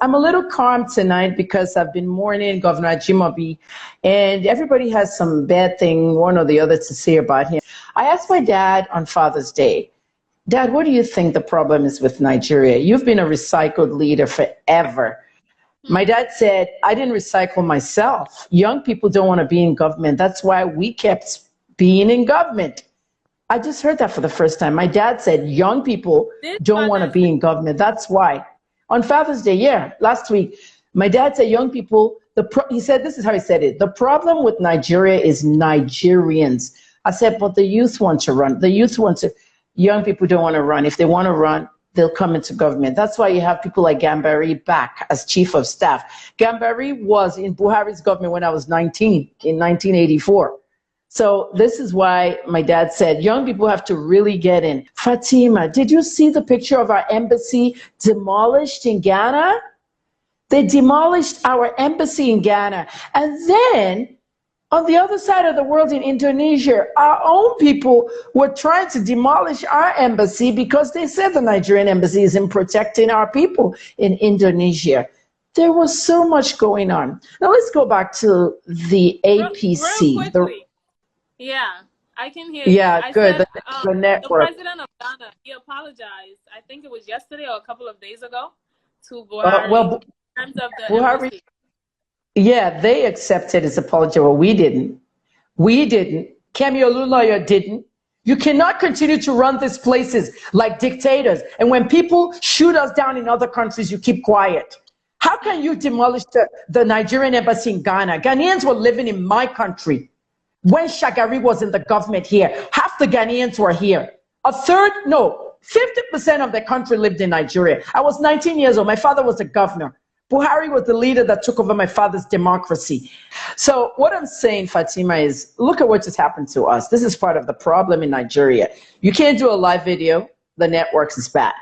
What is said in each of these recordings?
I'm a little calm tonight because I've been mourning Governor Ajimobi, and everybody has some bad thing, one or the other, to say about him. I asked my dad on Father's Day, Dad, what do you think the problem is with Nigeria? You've been a recycled leader forever. My dad said, I didn't recycle myself. Young people don't want to be in government. That's why we kept being in government. I just heard that for the first time. My dad said, young people don't want to be in government. That's why. On Father's Day, yeah, last week, my dad said, young people, he said, this is how he said it. The problem with Nigeria is Nigerians. I said, but the youth want to run. The youth want to. Young people don't want to run. If they want to run, they'll come into government. That's why you have people like Gambari back as chief of staff. Gambari was in Buhari's government when I was 19 in 1984. So this is why my dad said, young people have to really get in. Fatima, did you see the picture of our embassy demolished in Ghana? They demolished our embassy in Ghana. And then on the other side of the world in Indonesia, our own people were trying to demolish our embassy because they said the Nigerian embassy isn't protecting our people in Indonesia. There was so much going on. Now let's go back to the APC. Real quickly. Yeah, I can hear you. Yeah, good. Said, the network. The president of Ghana, he apologized. I think it was yesterday or a couple of days ago to Buhari in terms of the Buhari. embassy. Yeah, they accepted his apology. Well, we didn't. We didn't. Kemi Olunloyo didn't. You cannot continue to run these places like dictators. And when people shoot us down in other countries, you keep quiet. How can you demolish the Nigerian embassy in Ghana? Ghanaians were living in my country. When Shagari was in the government here, half the Ghanaians were here. 50% of the country lived in Nigeria. I was 19 years old. My father was a governor. Buhari was the leader that took over my father's democracy. So what I'm saying, Fatima, is look at what just happened to us. This is part of the problem in Nigeria. You can't do a live video. The networks is bad.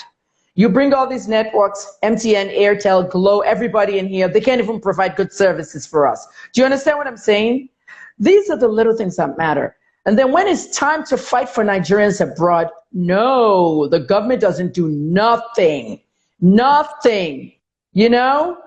You bring all these networks, MTN, Airtel, Glow, everybody in here. They can't even provide good services for us. Do you understand what I'm saying? These are the little things that matter. And then when it's time to fight for Nigerians abroad, no, the government doesn't do nothing. Nothing. You know?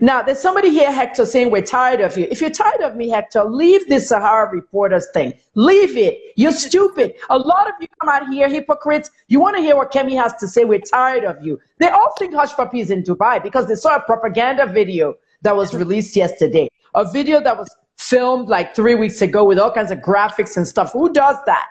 Now, there's somebody here, Hector, saying we're tired of you. If you're tired of me, Hector, leave this Sahara Reporters thing. Leave it. You're stupid. A lot of you come out here, hypocrites. You want to hear what Kemi has to say. We're tired of you. They all think Hushpuppi is in Dubai because they saw a propaganda video that was released yesterday. A video that was filmed like 3 weeks ago with all kinds of graphics and stuff. Who does that?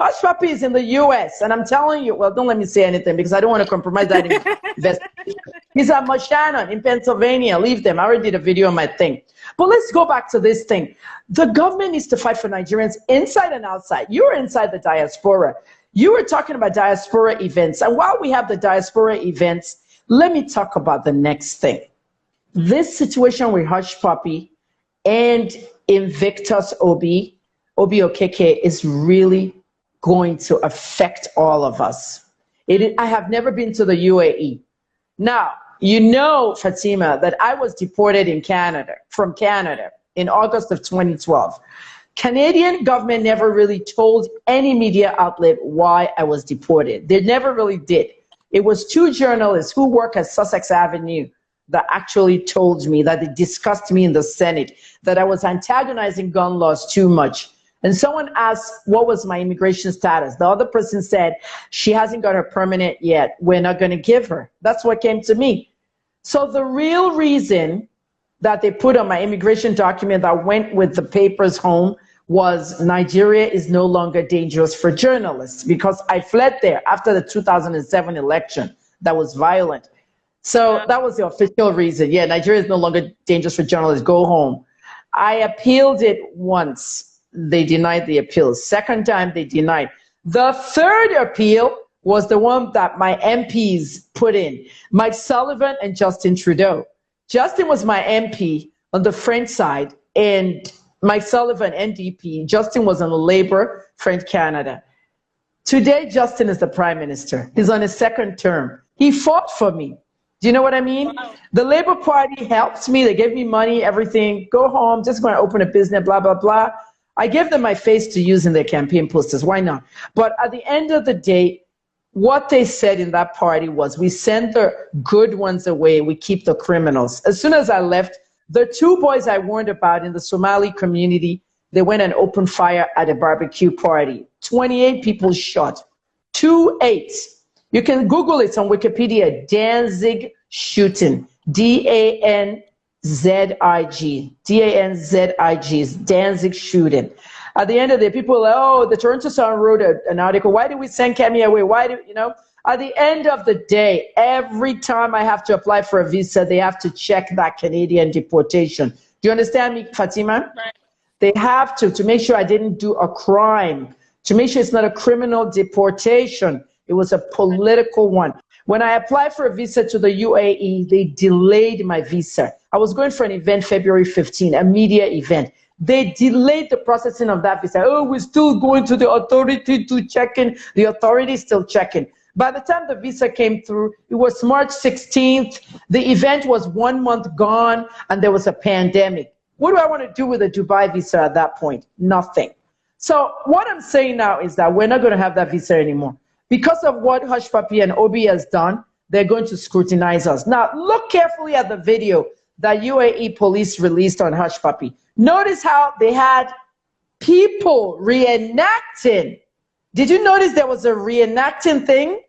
Hushpuppi is in the U.S. and I'm telling you, well, don't let me say anything because I don't want to compromise that investigation. He's at Moshannon in Pennsylvania. Leave them. I already did a video on my thing. But let's go back to this thing. The government needs to fight for Nigerians inside and outside. You were inside the diaspora. You were talking about diaspora events. And while we have the diaspora events, let me talk about the next thing. This situation with Hushpuppi and Invictus Obi Okeke is really going to affect all of us. I have never been to the UAE. Now, you know, Fatima, that I was deported from Canada in August of 2012. Canadian government never really told any media outlet why I was deported. They never really did. It was 2 journalists who work at Sussex Avenue that actually told me, that they discussed me in the Senate, that I was antagonizing gun laws too much. And someone asked, what was my immigration status? The other person said, she hasn't got her permanent yet. We're not going to give her. That's what came to me. So the real reason that they put on my immigration document that went with the papers home was Nigeria is no longer dangerous for journalists, because I fled there after the 2007 election that was violent. So that was the official reason. Yeah, Nigeria is no longer dangerous for journalists. Go home. I appealed it once. They denied the appeal. Second time, they denied. The third appeal was the one that my MPs put in, Mike Sullivan and Justin Trudeau. Justin was my MP on the French side, and Mike Sullivan, NDP. Justin was on the Labour, French Canada. Today, Justin is the Prime Minister. He's on his second term. He fought for me. Do you know what I mean? Wow. The Labour Party helped me. They gave me money, everything. Go home, just going to open a business, blah, blah, blah. I gave them my face to use in their campaign posters. Why not? But at the end of the day, what they said in that party was, we send the good ones away, we keep the criminals. As soon as I left, the 2 boys I warned about in the Somali community, they went and opened fire at a barbecue party. 28 people shot. 28. You can Google it on Wikipedia. Danzig shooting. D-A-N-Z-I-G. D-A-N-Z-I-G. Danzig shooting. At the end of the day, people are like, oh, the Toronto Sun wrote an article. Why did we send Kemi away? Why do, you know? At the end of the day, every time I have to apply for a visa, they have to check that Canadian deportation. Do you understand me, Fatima? Right. They have to make sure I didn't do a crime, to make sure it's not a criminal deportation. It was a political one. When I applied for a visa to the UAE, they delayed my visa. I was going for an event February 15, a media event. They delayed the processing of that visa. Oh, we're still going to the authority to check in. The authority is still checking. By the time the visa came through, it was March 16th. The event was 1 month gone, and there was a pandemic. What do I want to do with a Dubai visa at that point? Nothing. So what I'm saying now is that we're not going to have that visa anymore. Because of what Hushpuppi and Obi has done, they're going to scrutinize us. Now, look carefully at the video that UAE police released on Hushpuppi. Notice how they had people reenacting. Did you notice there was a reenacting thing?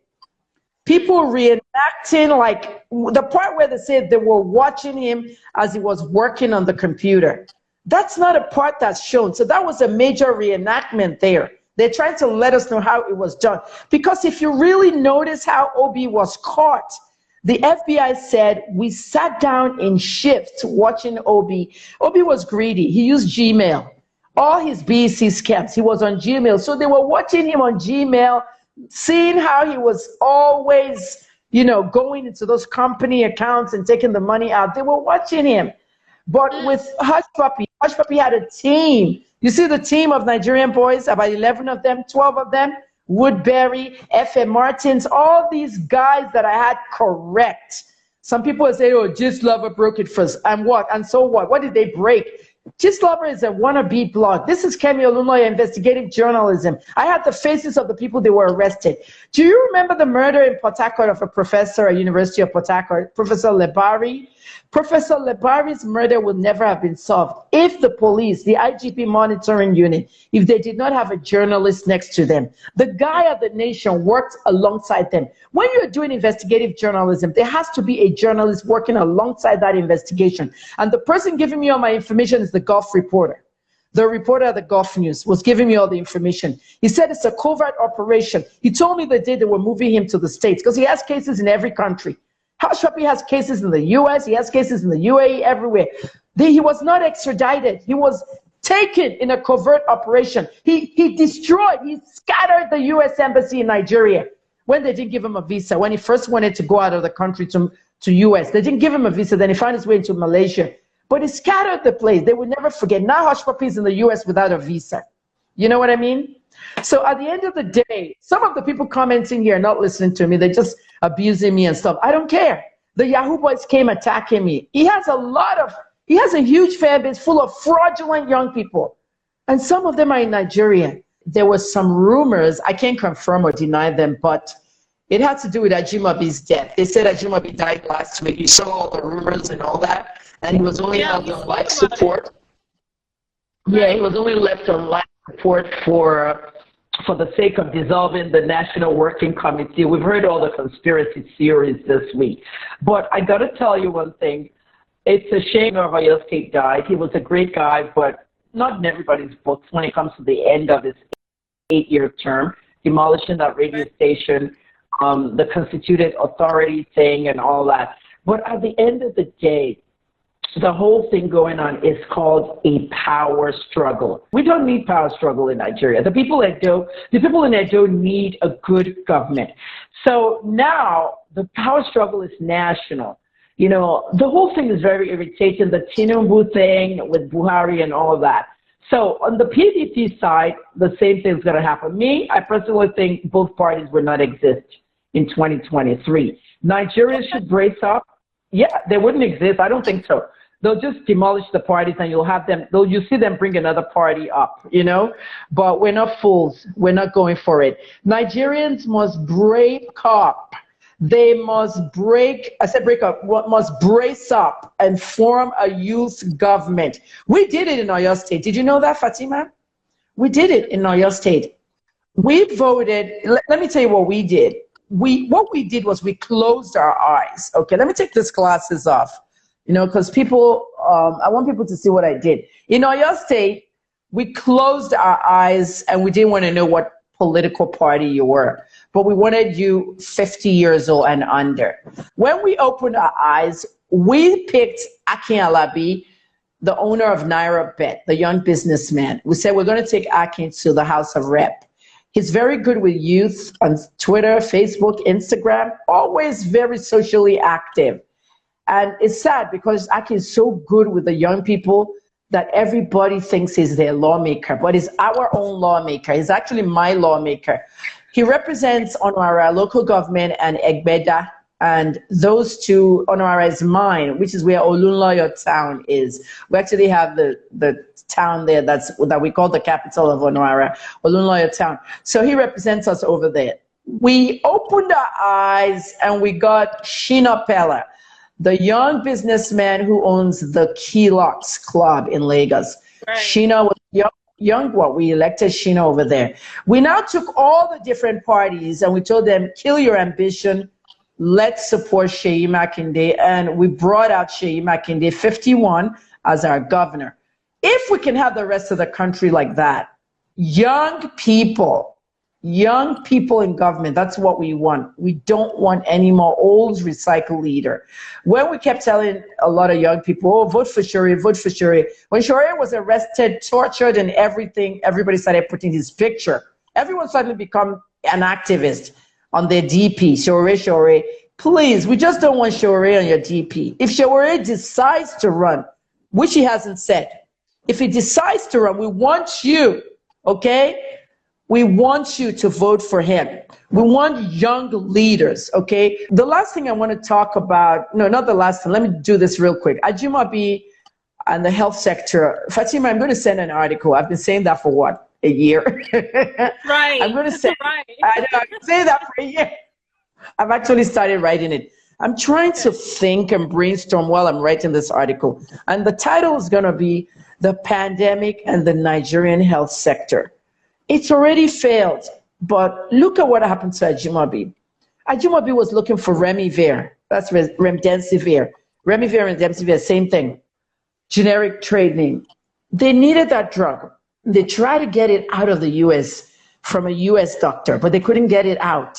People reenacting, like the part where they said they were watching him as he was working on the computer. That's not a part that's shown. So that was a major reenactment there. They're trying to let us know how it was done. Because if you really notice how Obi was caught, the FBI said we sat down in shifts watching Obi. Obi was greedy. He used Gmail. All his BEC scams, he was on Gmail. So they were watching him on Gmail, seeing how he was always, you know, going into those company accounts and taking the money out. They were watching him. But with Hushpuppi, Hushpuppi had a team. You see the team of Nigerian boys, about 11 of them, 12 of them, Woodbury, F.M. Martins, all these guys that I had correct. Some people say, oh, Gist Lover broke it first. And what? And so what? What did they break? Gist Lover is a wannabe blog. This is Kemi Olunloyo, investigative journalism. I had the faces of the people that were arrested. Do you remember the murder in Port Harcourt of a professor at University of Port Harcourt, Professor Lebari? Professor Lebari's murder would never have been solved if the police, the IGP monitoring unit, if they did not have a journalist next to them. The guy at the Nation worked alongside them. When you're doing investigative journalism, there has to be a journalist working alongside that investigation. And the person giving me all my information is the Gulf reporter. The reporter at the Gulf News was giving me all the information. He said it's a covert operation. He told me the day they were moving him to the States because he has cases in every country. Hushpuppi has cases in the US, he has cases in the UAE, everywhere. He was not extradited. He was taken in a covert operation. He destroyed, he scattered the US embassy in Nigeria when they didn't give him a visa. When he first wanted to go out of the country to US, they didn't give him a visa. Then he found his way into Malaysia. But he scattered the place. They would never forget. Now Hushpuppi is in the US without a visa. You know what I mean? So at the end of the day, some of the people commenting here are not listening to me. They're just abusing me and stuff. I don't care. The Yahoo boys came attacking me. He has a huge fan base full of fraudulent young people. And some of them are in Nigeria. There were some rumors, I can't confirm or deny them, but it had to do with Ajimobi's death. They said Ajimobi died last week. You saw all the rumors and all that. And he was only left on life support. Yeah, he was only left on life support for the sake of dissolving the National Working Committee. We've heard all the conspiracy theories this week. But I got to tell you one thing. It's a shame Oyo State died. He was a great guy, but not in everybody's books when it comes to the end of his 8-year term, demolishing that radio station, the constituted authority thing and all that. But at the end of the day, the whole thing going on is called a power struggle. We don't need power struggle in Nigeria. The people in Edo need a good government. So now the power struggle is national. You know, the whole thing is very irritating, the Tinubu thing with Buhari and all of that. So on the PDP side, the same thing is going to happen. Me, I personally think both parties will not exist in 2023. Nigeria should brace up. Yeah, they wouldn't exist. I don't think so. they'll just demolish the parties, and you'll see them bring another party up, you know. But we're not fools. We're not going for it. Nigerians must break up. They must must brace up and form a youth government. We did it in Oyo State. Did you know that, Fatima? We did it in Oyo State. We voted. Let me tell you what we did. What we did was we closed our eyes. Okay, let me take these glasses off, you know, because people, I want people to see what I did. In Oyo State, we closed our eyes and we didn't want to know what political party you were, but we wanted you 50 years old and under. When we opened our eyes, we picked Akin Alabi, the owner of Naira Bet, the young businessman. We said, we're going to take Akin to the House of Rep. He's very good with youth on Twitter, Facebook, Instagram, always very socially active. And it's sad because Akin is so good with the young people that everybody thinks he's their lawmaker, but he's our own lawmaker. He's actually my lawmaker. He represents Onwara local government and Egbeda, and those two, Onwara is mine, which is where Olunloyo town is. We actually have the town there that we call the capital of Onwara, Olunloyo town. So he represents us over there. We opened our eyes and we got Shina Pella, the young businessman who owns the Key Locks Club in Lagos. Right. Shina was young. We elected Shina over there. We now took all the different parties and we told them, kill your ambition. Let's support Seyi Makinde. And we brought out Seyi Makinde, 51, as our governor. If we can have the rest of the country like that, young people in government, that's what we want. We don't want any more old recycle leader. When we kept telling a lot of young people, oh, vote for Shuri, vote for Shuri. When Shuri was arrested, tortured and everything, everybody started putting his picture. Everyone suddenly become an activist on their DP, Shuri. Please, we just don't want Shuri on your DP. If Shuri decides to run, which he hasn't said, if he decides to run, we want you, okay? We want you to vote for him. We want young leaders, okay? The last thing I want to talk about, no, not the last thing, let me do this real quick. Ajimobi and the health sector. Fatima, I'm going to send an article. I've been saying that for what, a year? Right. I'm going to say, right. I know, I've been saying that for a year. I've actually started writing it. I'm trying to think and brainstorm while I'm writing this article. And the title is going to be The Pandemic and the Nigerian Health Sector. It's already failed, but look at what happened to Ajimobi. Ajimobi was looking for Remdesivir. That's Remdesivir. Remdesivir and Remdesivir, same thing. Generic trade name. They needed that drug. They tried to get it out of the US from a US doctor, but they couldn't get it out.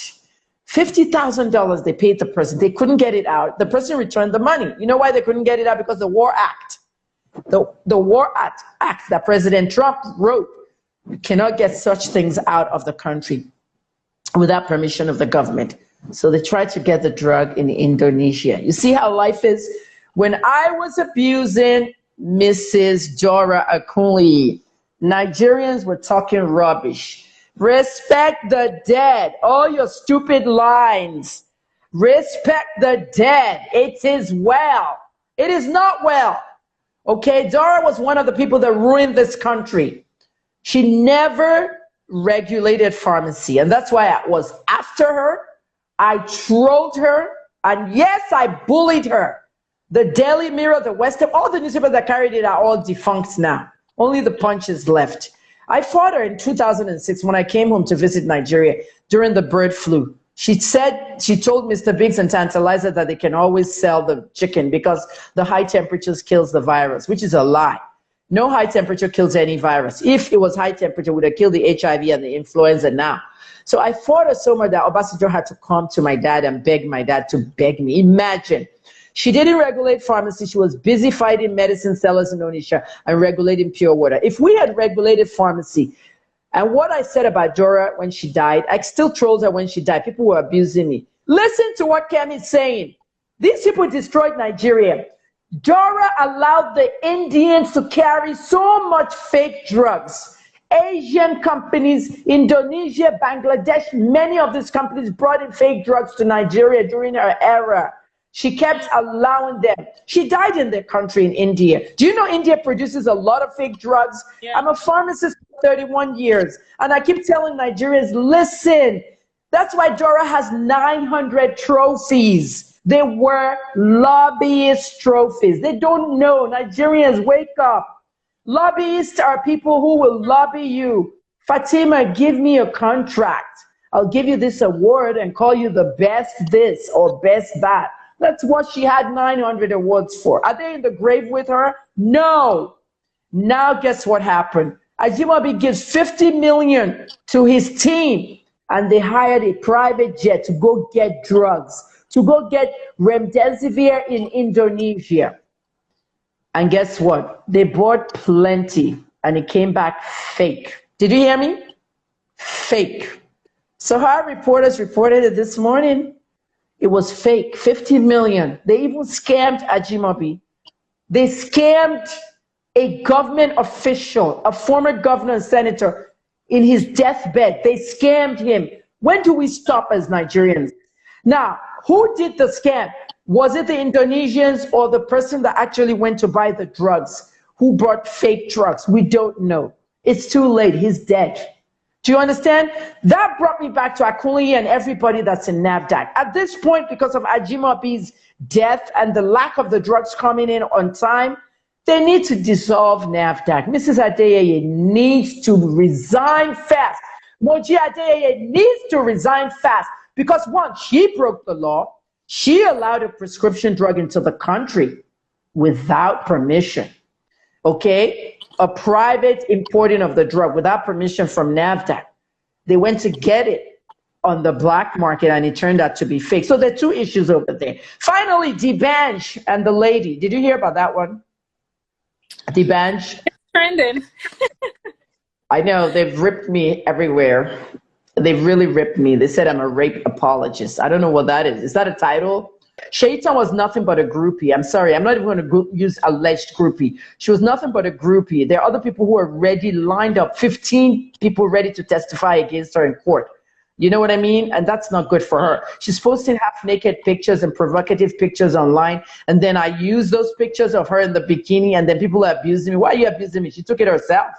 $50,000 they paid the person. They couldn't get it out. The person returned the money. You know why they couldn't get it out? Because the War Act. The War Act that President Trump wrote. You cannot get such things out of the country without permission of the government. So they tried to get the drug in Indonesia. You see how life is? When I was abusing Mrs. Dora Akunli, Nigerians were talking rubbish. Respect the dead. All your stupid lines. Respect the dead. It is well. It is not well. Okay, Dora was one of the people that ruined this country. She never regulated pharmacy, and that's why I was after her. I trolled her, and yes, I bullied her. The Daily Mirror, the West Ham, all the newspapers that carried it are all defunct now. Only the Punch is left. I fought her in 2006 when I came home to visit Nigeria during the bird flu. She said, she told Mr. Biggs and Tantalizer that they can always sell the chicken because the high temperatures kills the virus, which is a lie. No high temperature kills any virus. If it was high temperature, it would have killed the HIV and the influenza now. So I fought her so much that Obasanjo had to come to my dad and beg my dad to beg me. Imagine. She didn't regulate pharmacy. She was busy fighting medicine sellers in Onitsha and regulating pure water. If we had regulated pharmacy, and what I said about Dora when she died, I still trolled her when she died. People were abusing me. Listen to what Kemi is saying. These people destroyed Nigeria. Dora allowed the Indians to carry so much fake drugs. Asian companies, Indonesia, Bangladesh, many of these companies brought in fake drugs to Nigeria during her era. She kept allowing them. She died in their country in India. Do you know India produces a lot of fake drugs? Yeah. I'm a pharmacist for 31 years. And I keep telling Nigerians, listen, that's why Dora has 900 trophies. They were lobbyist trophies. They don't know. Nigerians, wake up. Lobbyists are people who will lobby you. Fatima, give me a contract. I'll give you this award and call you the best this or best that. That's what she had 900 awards for. Are they in the grave with her? No. Now guess what happened? Ajimobi gives 50 million to his team, and they hired a private jet to go get drugs, to go get remdesivir in Indonesia. And guess what? They bought plenty, and it came back fake. Did you hear me? Fake. Sahara reporters reported it this morning. It was fake, 50 million. They even scammed Ajimobi. They scammed a government official, a former governor and senator, in his deathbed. They scammed him. When do we stop as Nigerians? Now, who did the scam? Was it the Indonesians or the person that actually went to buy the drugs? Who brought fake drugs? We don't know. It's too late. He's dead. Do you understand? That brought me back to Akunyi and everybody that's in NAFDAC. At this point, because of Ajimobi's death and the lack of the drugs coming in on time, they need to dissolve NAFDAC. Mrs. Adeyeye needs to resign fast. Moji Adeyeye needs to resign fast because, one, she broke the law. She allowed a prescription drug into the country without permission. Okay? A private importing of the drug without permission from NAFDAC. They went to get it on the black market and it turned out to be fake. So there are two issues over there. Finally, D'banj and the lady. Did you hear about that one? D'banj? It's trending. I know, they've ripped me everywhere. They've really ripped me. They said I'm a rape apologist. I don't know what that is. Is that a title? Shaitan was nothing but a groupie. I'm sorry, I'm not even going to use alleged groupie. She was nothing but a groupie. There are other people who are ready, lined up, 15 people ready to testify against her in court. You know what I mean? And that's not good for her. She's posting half-naked pictures and provocative pictures online, and then I use those pictures of her in the bikini, and then people are abusing me. Why are you abusing me? She took it herself.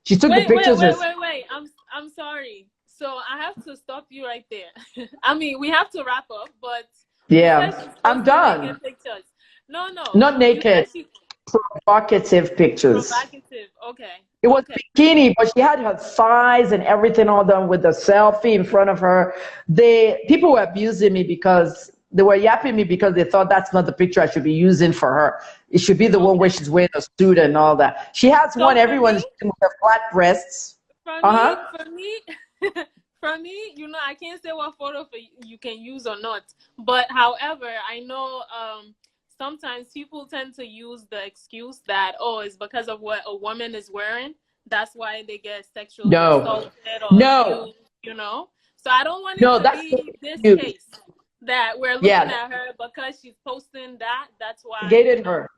She took the pictures herself. Wait. I'm sorry. So I have to stop you right there. I mean, we have to wrap up, but yeah, I'm done. No. Not naked. Provocative pictures. Provocative, okay. It was bikini, but she had her thighs and everything all done with the selfie in front of her. People were abusing me because they were yapping me because they thought that's not the picture I should be using for her. It should be the one where she's wearing a suit and all that. She has so one, everyone's with her flat breasts. For me, you know, I can't say what photo you can use or not. But however, I know sometimes people tend to use the excuse that, oh, it's because of what a woman is wearing. That's why they get sexually assaulted or abused, you know. So I don't want it to be this case that we're looking at her because she's posting that. That's why her.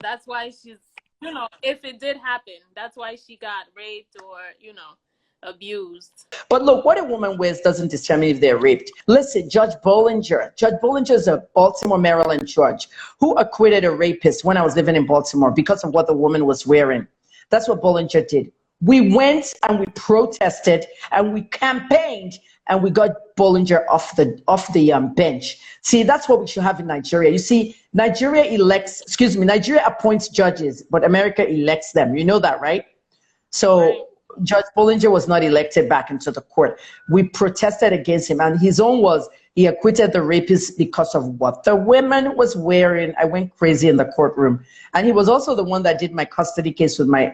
That's why she's, you know, if it did happen, that's why she got raped or, you know, abused. But look, what a woman wears doesn't determine if they're raped. Listen, Judge Bollinger is a Baltimore, Maryland judge who acquitted a rapist when I was living in Baltimore because of what the woman was wearing. That's what Bollinger did. We went and we protested and we campaigned and we got Bollinger off the bench. See, that's what we should have in Nigeria. You see, Nigeria appoints judges, but America elects them. You know that, right? So. Right. Judge Bollinger was not elected back into the court. We protested against him, and his own was he acquitted the rapist because of what the woman was wearing. I went crazy in the courtroom. And he was also the one that did my custody case with my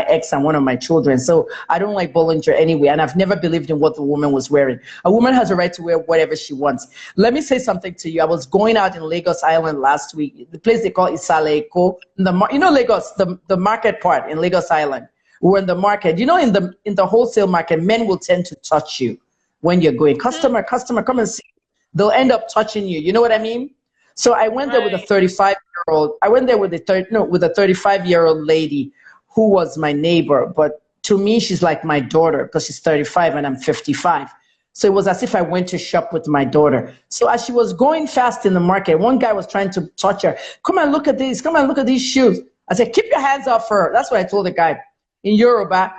ex and one of my children. So I don't like Bollinger anyway, and I've never believed in what the woman was wearing. A woman has a right to wear whatever she wants. Let me say something to you. I was going out in Lagos Island last week, the place they call Isale Eko. You know Lagos, the market part in Lagos Island. We were in the market. You know, in the wholesale market, men will tend to touch you when you're going. Customer, come and see. They'll end up touching you. You know what I mean? So I went there with a 35-year-old. I went there with a 35-year-old lady who was my neighbor. But to me, she's like my daughter because she's 35 and I'm 55. So it was as if I went to shop with my daughter. So as she was going fast in the market, one guy was trying to touch her. Come and look at these. Come and look at these shoes. I said, keep your hands off her. That's what I told the guy in Yoruba.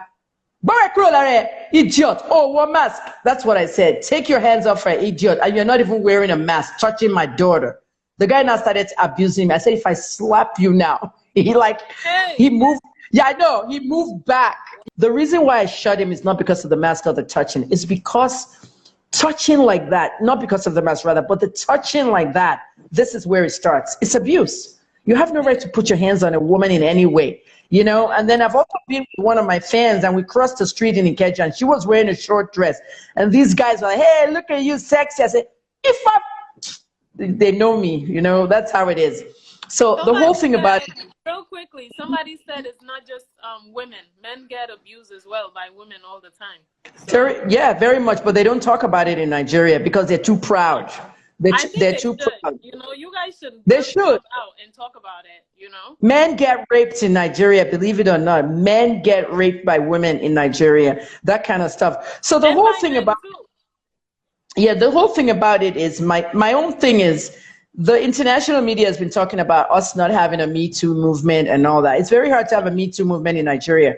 Idiot. Oh, one mask. That's what I said. Take your hands off her, idiot. And you're not even wearing a mask, touching my daughter. The guy now started abusing me. I said, if I slap you now, he moved. Yeah, I know. He moved back. The reason why I shot him is not because of the mask or the touching. It's because touching like that, not because of the mask rather, but the touching like that, this is where it starts. It's abuse. You have no right to put your hands on a woman in any way, you know? And then I've also been with one of my fans, and we crossed the street in Ikeja, and she was wearing a short dress. And these guys were like, hey, look at you, sexy. I said, they know me, you know, that's how it is. So the whole thing about it. Real quickly, somebody said it's not just women. Men get abused as well by women all the time. So, very much, but they don't talk about it in Nigeria because they're too proud. They're too proud. You know, you guys should. They should out and talk about it. You know, men get raped in Nigeria. Believe it or not, men get raped by women in Nigeria. That kind of stuff. So the whole thing about the whole thing about it is my own thing is the international media has been talking about us not having a Me Too movement and all that. It's very hard to have a Me Too movement in Nigeria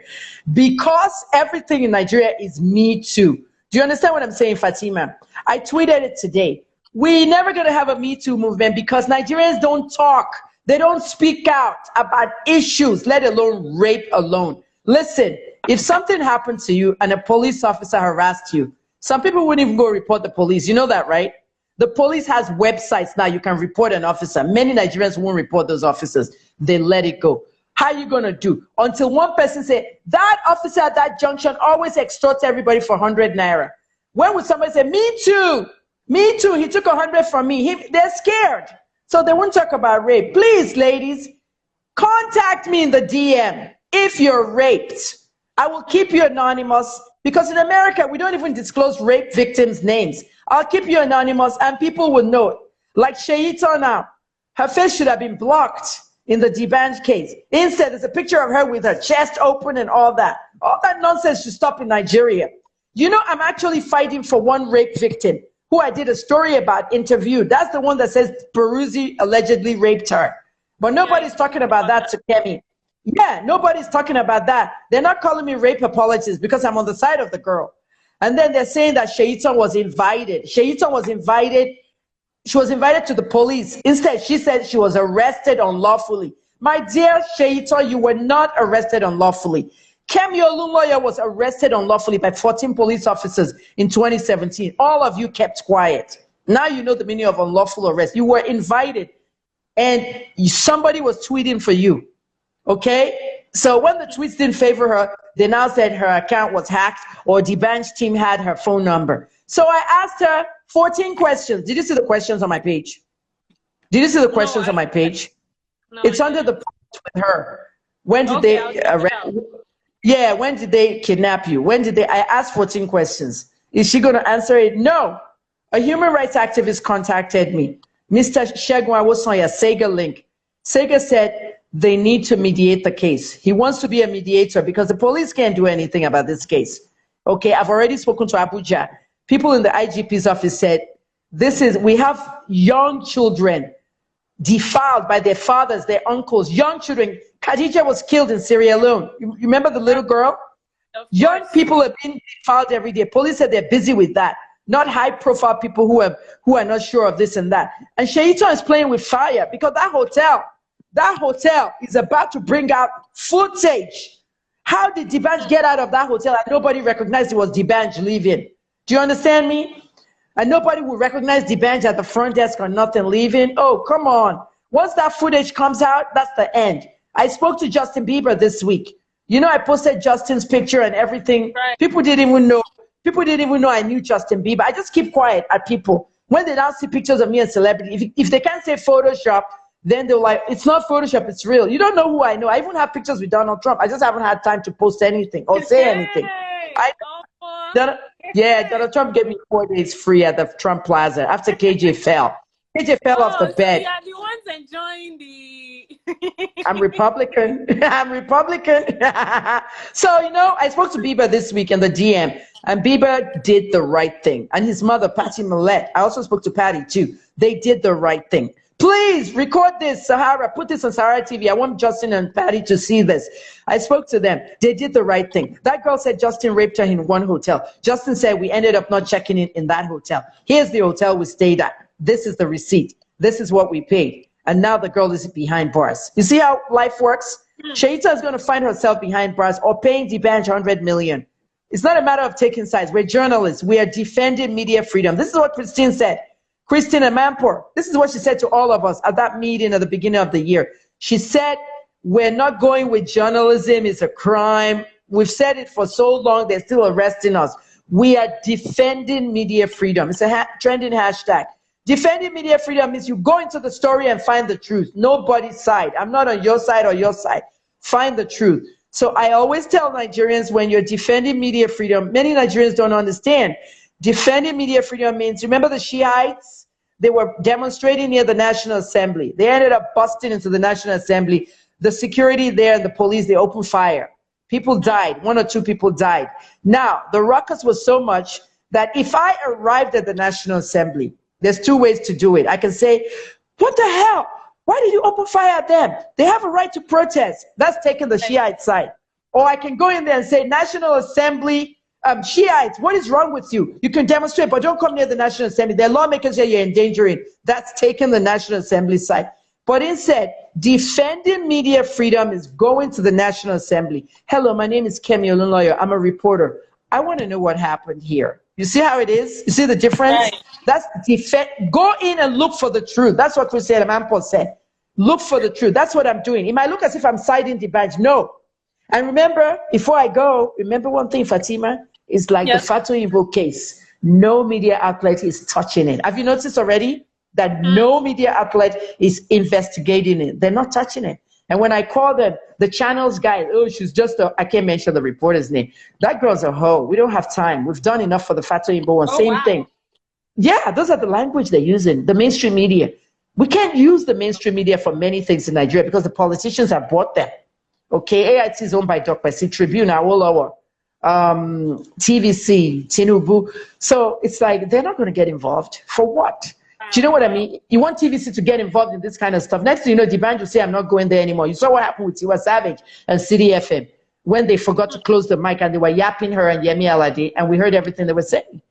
because everything in Nigeria is Me Too. Do you understand what I'm saying, Fatima? I tweeted it today. We're never going to have a Me Too movement because Nigerians don't talk. They don't speak out about issues, let alone rape alone. Listen, if something happened to you and a police officer harassed you, some people wouldn't even go report the police. You know that, right? The police has websites now. You can report an officer. Many Nigerians won't report those officers. They let it go. How are you going to do? Until one person say, that officer at that junction always extorts everybody for 100 naira. When would somebody say, me too? Me too. He took 100 from me. They're scared. So they won't talk about rape. Please, ladies, contact me in the DM if you're raped. I will keep you anonymous because in America, we don't even disclose rape victims' names. I'll keep you anonymous and people will know. Like Sheita now, her face should have been blocked in the D'banj case. Instead, there's a picture of her with her chest open and all that. All that nonsense should stop in Nigeria. You know, I'm actually fighting for one rape victim who I did a story about, interviewed. That's the one that says Peruzzi allegedly raped her. But nobody's talking about that to Kemi. Yeah, nobody's talking about that. They're not calling me rape apologist because I'm on the side of the girl. And then they're saying that Sheita was invited. Sheita was invited. She was invited to the police. Instead, she said she was arrested unlawfully. My dear Sheita, you were not arrested unlawfully. Kemi Olunloyo was arrested unlawfully by 14 police officers in 2017. All of you kept quiet. Now you know the meaning of unlawful arrest. You were invited and somebody was tweeting for you. Okay? So when the tweets didn't favor her, they now said her account was hacked or D'banj team had her phone number. So I asked her 14 questions. Did you see the questions on my page? Did you see the questions on my page? No, it's under the post with her. When did they arrest? Yeah, when did they kidnap you? When did they? I asked 14 questions. Is she going to answer it? No. A human rights activist contacted me. Mr. Shegun Awosanya, Sega Link. Sega said they need to mediate the case. He wants to be a mediator because the police can't do anything about this case. Okay, I've already spoken to Abuja. People in the IGP's office said, we have young children defiled by their fathers, their uncles, young children. Khadija was killed in Sierra Leone. You remember the little girl? Young people are being defiled every day. Police said they're busy with that. Not high-profile people who are not sure of this and that. And Sheita is playing with fire because that hotel is about to bring out footage. How did D'banj get out of that hotel and nobody recognized it was D'banj leaving? Do you understand me? And nobody will recognize D'banj at the front desk or nothing leaving? Oh, come on. Once that footage comes out, that's the end. I spoke to Justin Bieber this week. You know, I posted Justin's picture and everything. Right. People didn't even know I knew Justin Bieber. I just keep quiet at people. When they don't see pictures of me and celebrity, if they can't say Photoshop, then they're like, it's not Photoshop, it's real. You don't know who I know. I even have pictures with Donald Trump. I just haven't had time to post anything or say anything. Donald Trump gave me 4 days free at the Trump Plaza after KJ fell. KJ fell off the bed. So the one enjoying the... I'm Republican. I'm Republican. So, you know, I spoke to Bieber this week in the DM, and Bieber did the right thing. And his mother, Patty Millette, I also spoke to Patty too. They did the right thing. Please record this, Sahara. Put this on SaharaTV. I want Justin and Patty to see this. I spoke to them. They did the right thing. That girl said Justin raped her in one hotel. Justin said we ended up not checking in that hotel. Here's the hotel we stayed at. This is the receipt. This is what we paid. And now the girl is behind bars. You see how life works? Shaita is going to find herself behind bars or paying the bench 100 million. It's not a matter of taking sides. We're journalists. We are defending media freedom. This is what Christine said. Christine Amanpour, this is what she said to all of us at that meeting at the beginning of the year. She said, we're not going with journalism. It's a crime. We've said it for so long. They're still arresting us. We are defending media freedom. It's a trending hashtag. Defending media freedom means you go into the story and find the truth. Nobody's side. I'm not on your side or your side. Find the truth. So I always tell Nigerians, when you're defending media freedom, many Nigerians don't understand. Defending media freedom means, remember the Shiites? They were demonstrating near the National Assembly. They ended up busting into the National Assembly. The security there and the police, they opened fire. People died. 1 or 2 people died. Now, the ruckus was so much that if I arrived at the National Assembly, there's 2 ways to do it. I can say, what the hell? Why did you open fire at them? They have a right to protest. That's taking the Shiite side. Or I can go in there and say, National Assembly, Shiites, what is wrong with you? You can demonstrate, but don't come near the National Assembly. There are lawmakers here you're endangering. That's taking the National Assembly side. But instead, defending media freedom is going to the National Assembly. Hello, my name is Kemi Olunloyo. I'm a reporter. I want to know what happened here. You see how it is? You see the difference? Right. That's defend. Go in and look for the truth. That's what Christine Amanpour said. Look for the truth. That's what I'm doing. It might look as if I'm siding the bench. No. And remember, before I go, remember one thing, Fatima? It's like the Fatou case. No media outlet is touching it. Have you noticed already that no media outlet is investigating it? They're not touching it. And when I call them, the channels guy, oh, she's just a, I can't mention the reporter's name. That girl's a hoe. We don't have time. We've done enough for the Fatou one. Same thing. Yeah, those are the language they're using, the mainstream media. We can't use the mainstream media for many things in Nigeria because the politicians have bought them. Okay, AIT is owned by Dr. Tribune, Awolowo, TVC, Tinubu. So it's like, they're not going to get involved. For what? Do you know what I mean? You want TVC to get involved in this kind of stuff. Next thing you know, D'banj will say, I'm not going there anymore. You saw what happened with Tiwa Savage and City FM when they forgot to close the mic and they were yapping her and Yemi Alade, and we heard everything they were saying.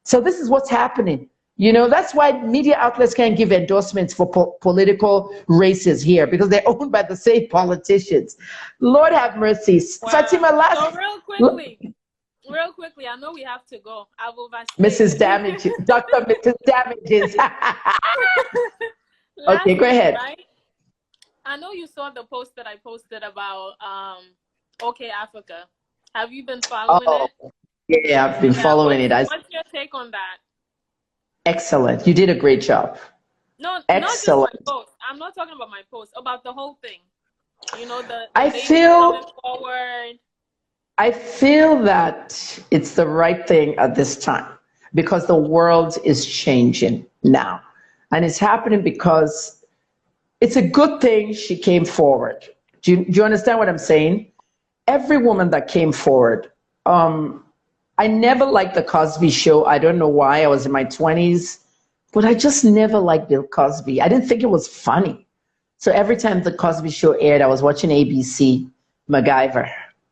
So this is what's happening. You know, that's why media outlets can't give endorsements for political races here, because they're owned by the same politicians. Lord have mercy. Wow. Fatima, last... So real quickly, I know we have to go. I've overstayed. Mrs. Damages, Dr. Mrs. Damages. Okay, go ahead. Right? I know you saw the post that I posted about OK Africa. Have you been following it? Yeah, I've been following it. What's your take on that? Excellent. You did a great job. No, excellent. Not just my post. I'm not talking about my post, about the whole thing. You know, the I feel that it's the right thing at this time because the world is changing now. And it's happening because it's a good thing she came forward. Do you understand what I'm saying? Every woman that came forward, I never liked the Cosby Show. I don't know why. I was in my 20s, but I just never liked Bill Cosby. I didn't think it was funny. So every time the Cosby Show aired, I was watching ABC, MacGyver.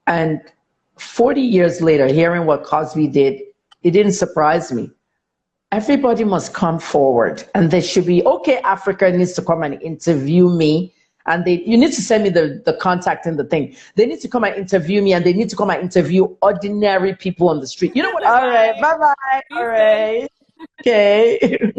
And 40 years later, hearing what Cosby did, it didn't surprise me. Everybody must come forward, and there should be, OK Africa needs to come and interview me. And you need to send me the contact and the thing. They need to come and interview me, and they need to come and interview ordinary people on the street. You know what? All right, bye-bye. All right. Okay.